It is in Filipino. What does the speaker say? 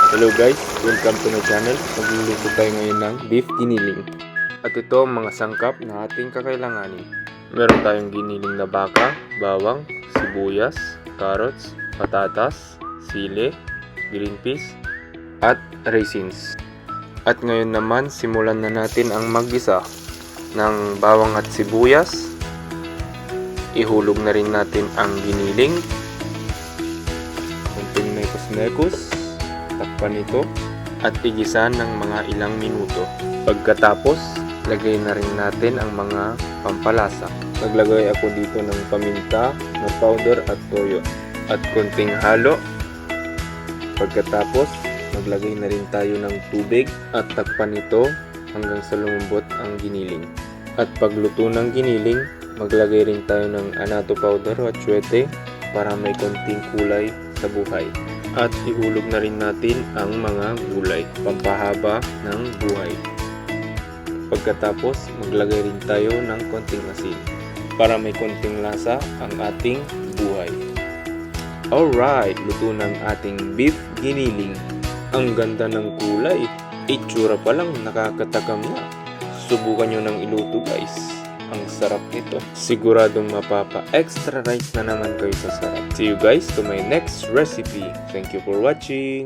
Hello guys, welcome to my channel. Magluluto tayo ngayon ng beef giniling. At ito ang mga sangkap na ating kakailanganin. Meron tayong giniling na baka, bawang, sibuyas, carrots, patatas, sili, green peas, at raisins. At ngayon naman, simulan na natin ang maggisa ng bawang at sibuyas. Ihulog na rin natin ang giniling. Kunting mekos-mekos. Takpan ito at igisa ng mga ilang minuto. Pagkatapos, lagay na rin natin ang mga pampalasa. Naglagay ako dito ng paminta na powder at toyo at konting halo. Pagkatapos, maglagay na rin tayo ng tubig at takpan ito hanggang sa lumambot ang giniling. At pagluto ng giniling, maglagay rin tayo ng annatto powder o atsuete para may konting kulay sa buhay. At ihulog na rin natin ang mga gulay, pampahaba ng buhay. Pagkatapos, maglagay rin tayo ng konting asin para may konting lasa ang ating buhay. Alright, luto ng ating beef giniling. Ang ganda ng kulay, itsura pa lang nakakatakam na. Subukan nyo ng iluto guys. Ang sarap nito. Siguradong mapapa-extra rice na naman kayo sa sarap. See you guys to my next recipe. Thank you for watching.